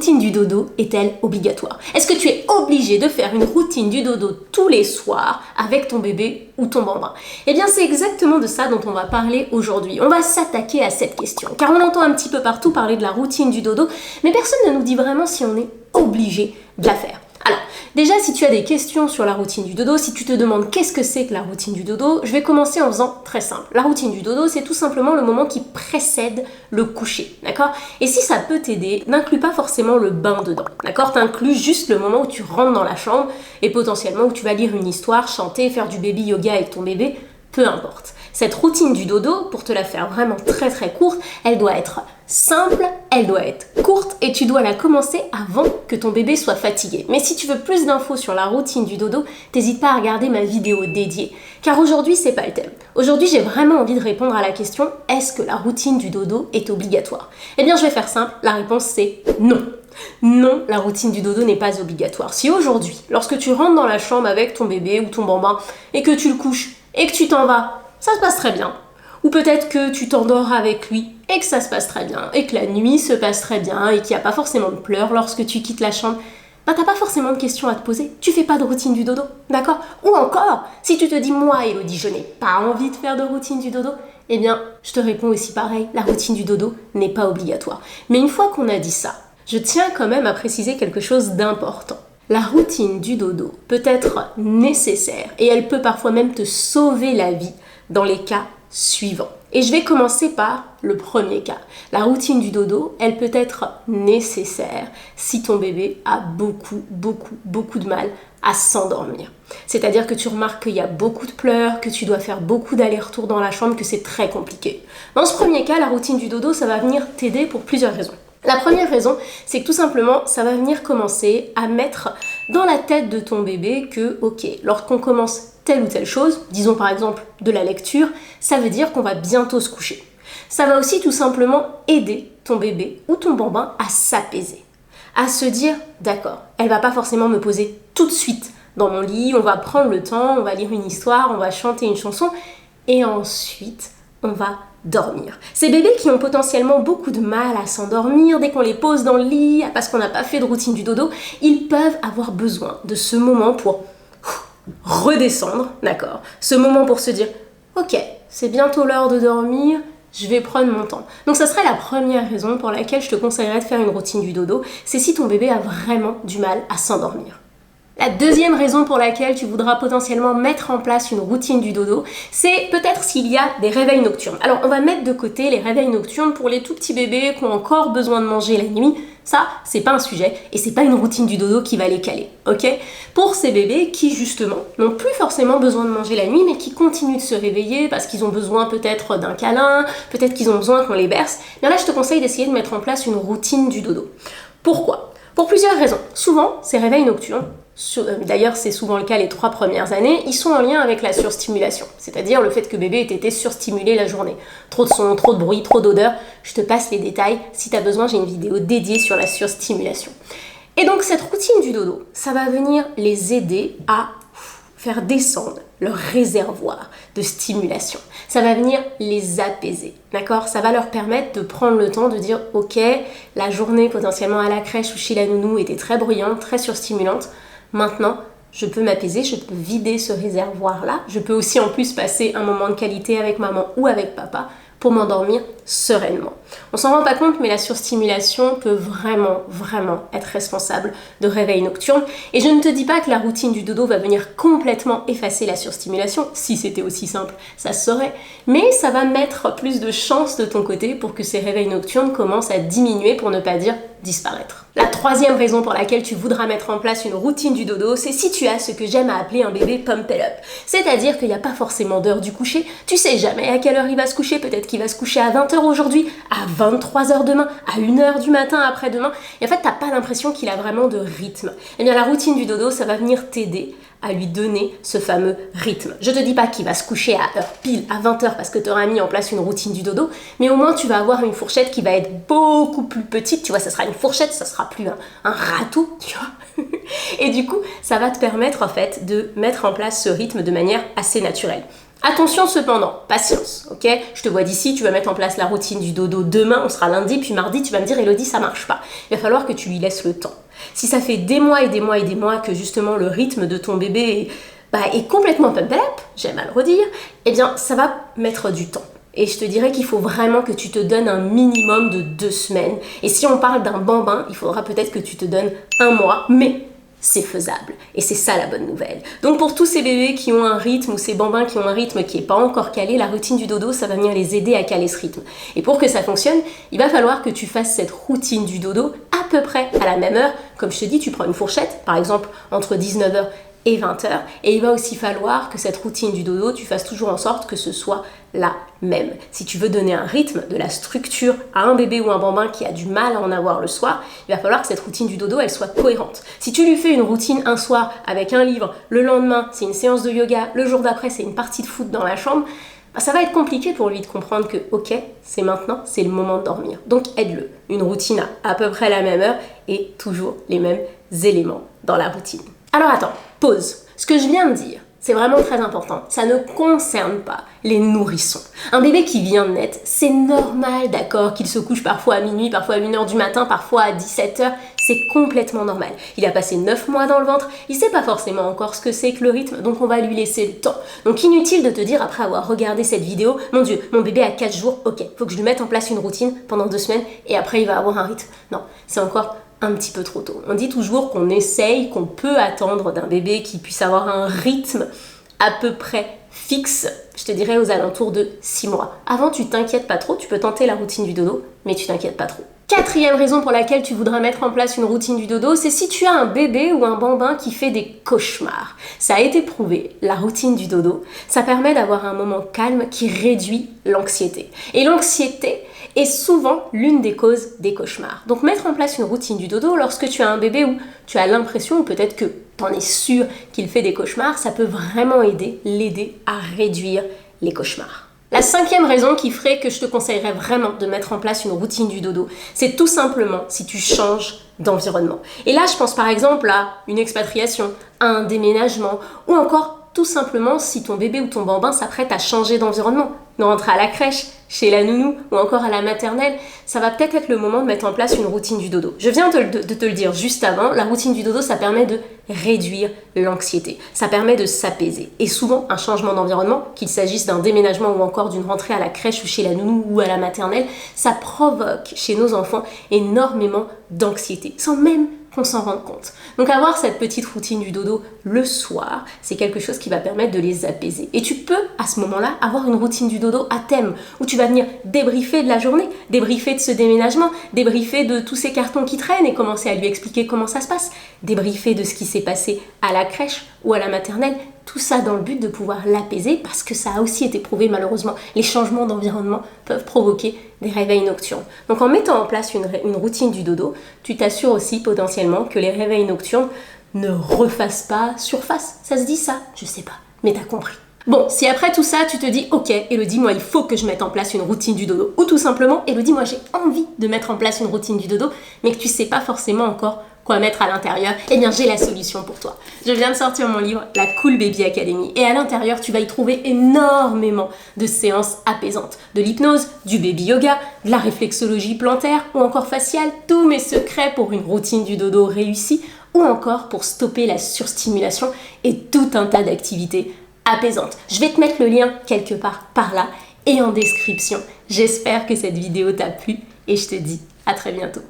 routine du dodo est-elle obligatoire? Est-ce que tu es obligé de faire une routine du dodo tous les soirs avec ton bébé ou ton bambin? Eh bien, c'est exactement de ça dont on va parler aujourd'hui. On va s'attaquer à cette question, car on entend un petit peu partout parler de la routine du dodo, mais personne ne nous dit vraiment si on est obligé de la faire. Alors, déjà, si tu as des questions sur la routine du dodo, si tu te demandes qu'est-ce que c'est que la routine du dodo, je vais commencer en faisant très simple. La routine du dodo, c'est tout simplement le moment qui précède le coucher, d'accord? Et si ça peut t'aider, n'inclus pas forcément le bain dedans, d'accord? T'inclus juste le moment où tu rentres dans la chambre et potentiellement où tu vas lire une histoire, chanter, faire du baby yoga avec ton bébé, peu importe. Cette routine du dodo, pour te la faire vraiment très très courte, elle doit être simple, elle doit être courte et tu dois la commencer avant que ton bébé soit fatigué. Mais si tu veux plus d'infos sur la routine du dodo, n'hésite pas à regarder ma vidéo dédiée. Car aujourd'hui, c'est pas le thème. Aujourd'hui, j'ai vraiment envie de répondre à la question, est-ce que la routine du dodo est obligatoire? Eh bien, je vais faire simple, la réponse c'est non. Non, la routine du dodo n'est pas obligatoire. Si aujourd'hui, lorsque tu rentres dans la chambre avec ton bébé ou ton bambin et que tu le couches et que tu t'en vas, ça se passe très bien. Ou peut-être que tu t'endors avec lui et que ça se passe très bien, et que la nuit se passe très bien, et qu'il n'y a pas forcément de pleurs lorsque tu quittes la chambre, t'as pas forcément de questions à te poser. Tu fais pas de routine du dodo, d'accord? Ou encore, si tu te dis, moi, Elodie, je n'ai pas envie de faire de routine du dodo, eh bien, je te réponds aussi pareil, la routine du dodo n'est pas obligatoire. Mais une fois qu'on a dit ça, je tiens quand même à préciser quelque chose d'important. La routine du dodo peut être nécessaire et elle peut parfois même te sauver la vie dans les cas suivants. Et je vais commencer par le premier cas. La routine du dodo, elle peut être nécessaire si ton bébé a beaucoup de mal à s'endormir. C'est-à-dire que tu remarques qu'il y a beaucoup de pleurs, que tu dois faire beaucoup d'allers-retours dans la chambre, que c'est très compliqué. Dans ce premier cas, la routine du dodo, ça va venir t'aider pour plusieurs raisons. La première raison, c'est que tout simplement, ça va venir commencer à mettre dans la tête de ton bébé que, ok, lorsqu'on commence telle ou telle chose, disons par exemple de la lecture, ça veut dire qu'on va bientôt se coucher. Ça va aussi tout simplement aider ton bébé ou ton bambin à s'apaiser, à se dire, d'accord, elle va pas forcément me poser tout de suite dans mon lit, on va prendre le temps, on va lire une histoire, on va chanter une chanson, et ensuite, on va dormir. Ces bébés qui ont potentiellement beaucoup de mal à s'endormir dès qu'on les pose dans le lit parce qu'on n'a pas fait de routine du dodo, ils peuvent avoir besoin de ce moment pour redescendre, d'accord? Ce moment pour se dire, ok, c'est bientôt l'heure de dormir, je vais prendre mon temps. Donc ça serait la première raison pour laquelle je te conseillerais de faire une routine du dodo, c'est si ton bébé a vraiment du mal à s'endormir. La deuxième raison pour laquelle tu voudras potentiellement mettre en place une routine du dodo, c'est peut-être s'il y a des réveils nocturnes. Alors on va mettre de côté les réveils nocturnes pour les tout petits bébés qui ont encore besoin de manger la nuit. Ça, c'est pas un sujet et c'est pas une routine du dodo qui va les caler, ok? Pour ces bébés qui justement n'ont plus forcément besoin de manger la nuit mais qui continuent de se réveiller parce qu'ils ont besoin peut-être d'un câlin, peut-être qu'ils ont besoin qu'on les berce, bien là je te conseille d'essayer de mettre en place une routine du dodo. Pourquoi? Pour plusieurs raisons. Souvent, ces réveils nocturnes, d'ailleurs c'est souvent le cas les 3 premières années, ils sont en lien avec la surstimulation, c'est-à-dire le fait que bébé ait été surstimulé la journée. Trop de son, trop de bruit, trop d'odeur, je te passe les détails, si tu as besoin j'ai une vidéo dédiée sur la surstimulation. Et donc cette routine du dodo, ça va venir les aider à faire descendre leur réservoir de stimulation. Ça va venir les apaiser, d'accord? Ça va leur permettre de prendre le temps de dire « Ok, la journée potentiellement à la crèche ou chez la nounou était très bruyante, très surstimulante. Maintenant, je peux m'apaiser, je peux vider ce réservoir-là. Je peux aussi en plus passer un moment de qualité avec maman ou avec papa pour m'endormir sereinement. » On s'en rend pas compte, mais la surstimulation peut vraiment être responsable de réveils nocturnes. Et je ne te dis pas que la routine du dodo va venir complètement effacer la surstimulation. Si c'était aussi simple, ça se saurait. Mais ça va mettre plus de chance de ton côté pour que ces réveils nocturnes commencent à diminuer, pour ne pas dire disparaître. La troisième raison pour laquelle tu voudras mettre en place une routine du dodo, c'est si tu as ce que j'aime à appeler un bébé pump it up. C'est-à-dire qu'il n'y a pas forcément d'heure du coucher. Tu sais jamais à quelle heure il va se coucher. Peut-être qu'il va se coucher à 20h aujourd'hui, à 23h demain, à 1h du matin après-demain. Et en fait, t'as pas l'impression qu'il a vraiment de rythme. Eh bien, la routine du dodo, ça va venir t'aider à lui donner ce fameux rythme. Je te dis pas qu'il va se coucher à heure pile, à 20h parce que tu auras mis en place une routine du dodo, mais au moins tu vas avoir une fourchette qui va être beaucoup plus petite, tu vois, ça sera une fourchette, ça sera plus un râteau, tu vois. Et du coup, ça va te permettre en fait de mettre en place ce rythme de manière assez naturelle. Attention cependant, patience, ok? Je te vois d'ici, tu vas mettre en place la routine du dodo demain, on sera lundi, puis mardi, tu vas me dire Elodie, ça marche pas. Il va falloir que tu lui laisses le temps. Si ça fait des mois et des mois et des mois que justement le rythme de ton bébé est complètement pump up, j'aime à le redire, eh bien ça va mettre du temps. Et je te dirais qu'il faut vraiment que tu te donnes un minimum de 2 semaines. Et si on parle d'un bambin, il faudra peut-être que tu te donnes 1 mois, mais c'est faisable. Et c'est ça la bonne nouvelle. Donc pour tous ces bébés qui ont un rythme ou ces bambins qui ont un rythme qui n'est pas encore calé, la routine du dodo, ça va venir les aider à caler ce rythme. Et pour que ça fonctionne, il va falloir que tu fasses cette routine du dodo à peu près à la même heure. Comme je te dis, tu prends une fourchette, par exemple entre 19h et 20h. Et il va aussi falloir que cette routine du dodo, tu fasses toujours en sorte que ce soit la même. Si tu veux donner un rythme, de la structure à un bébé ou un bambin qui a du mal à en avoir le soir, il va falloir que cette routine du dodo, elle soit cohérente. Si tu lui fais une routine un soir avec un livre, le lendemain, c'est une séance de yoga, le jour d'après, c'est une partie de foot dans la chambre, ça va être compliqué pour lui de comprendre que, ok, c'est maintenant, c'est le moment de dormir. Donc aide-le. Une routine à peu près la même heure et toujours les mêmes éléments dans la routine. Alors attends, pause. Ce que je viens de dire, c'est vraiment très important. Ça ne concerne pas les nourrissons. Un bébé qui vient de naître, c'est normal, d'accord, qu'il se couche parfois à minuit, parfois à 1h du matin, parfois à 17h. C'est complètement normal. Il a passé 9 mois dans le ventre, il sait pas forcément encore ce que c'est que le rythme, donc on va lui laisser le temps. Donc inutile de te dire après avoir regardé cette vidéo, mon Dieu, mon bébé a 4 jours, ok, faut que je lui mette en place une routine pendant 2 semaines et après il va avoir un rythme. Non, c'est encore un petit peu trop tôt. On dit toujours qu'on essaye, qu'on peut attendre d'un bébé qui puisse avoir un rythme à peu près fixe, je te dirais aux alentours de 6 mois. Avant, tu t'inquiètes pas trop, tu peux tenter la routine du dodo, mais tu t'inquiètes pas trop. 4e raison pour laquelle tu voudras mettre en place une routine du dodo, c'est si tu as un bébé ou un bambin qui fait des cauchemars. Ça a été prouvé, la routine du dodo, ça permet d'avoir un moment calme qui réduit l'anxiété. Et l'anxiété est souvent l'une des causes des cauchemars. Donc mettre en place une routine du dodo lorsque tu as un bébé où tu as l'impression, ou peut-être que tu en es sûr qu'il fait des cauchemars, ça peut vraiment l'aider à réduire les cauchemars. La 5e raison qui ferait que je te conseillerais vraiment de mettre en place une routine du dodo, c'est tout simplement si tu changes d'environnement. Et là, je pense par exemple à une expatriation, à un déménagement, ou encore tout simplement si ton bébé ou ton bambin s'apprête à changer d'environnement, de rentrer à la crèche, chez la nounou ou encore à la maternelle, ça va peut-être être le moment de mettre en place une routine du dodo. Je viens de te le dire juste avant, la routine du dodo, ça permet de réduire l'anxiété, ça permet de s'apaiser. Et souvent, un changement d'environnement, qu'il s'agisse d'un déménagement ou encore d'une rentrée à la crèche ou chez la nounou ou à la maternelle, ça provoque chez nos enfants énormément d'anxiété, sans même qu'on s'en rende compte. Donc avoir cette petite routine du dodo le soir, c'est quelque chose qui va permettre de les apaiser. Et tu peux, à ce moment-là, avoir une routine du dodo à thème, où tu vas venir débriefer de la journée, débriefer de ce déménagement, débriefer de tous ces cartons qui traînent et commencer à lui expliquer comment ça se passe, débriefer de ce qui s'est passé à la crèche ou à la maternelle, tout ça dans le but de pouvoir l'apaiser parce que ça a aussi été prouvé malheureusement, les changements d'environnement peuvent provoquer des réveils nocturnes. Donc en mettant en place une routine du dodo, tu t'assures aussi potentiellement que les réveils nocturnes ne refassent pas surface. Ça se dit ça? Je sais pas, mais t'as compris. Bon, si après tout ça, tu te dis « Ok, Elodie, moi, il faut que je mette en place une routine du dodo. » Ou tout simplement « Elodie, moi, j'ai envie de mettre en place une routine du dodo, mais que tu sais pas forcément encore quoi mettre à l'intérieur. » Eh bien, j'ai la solution pour toi. Je viens de sortir mon livre « La Cool Baby Academy » et à l'intérieur, tu vas y trouver énormément de séances apaisantes. De l'hypnose, du baby yoga, de la réflexologie plantaire ou encore faciale, tous mes secrets pour une routine du dodo réussie ou encore pour stopper la surstimulation et tout un tas d'activités apaisante. Je vais te mettre le lien quelque part par là et en description. J'espère que cette vidéo t'a plu et je te dis à très bientôt.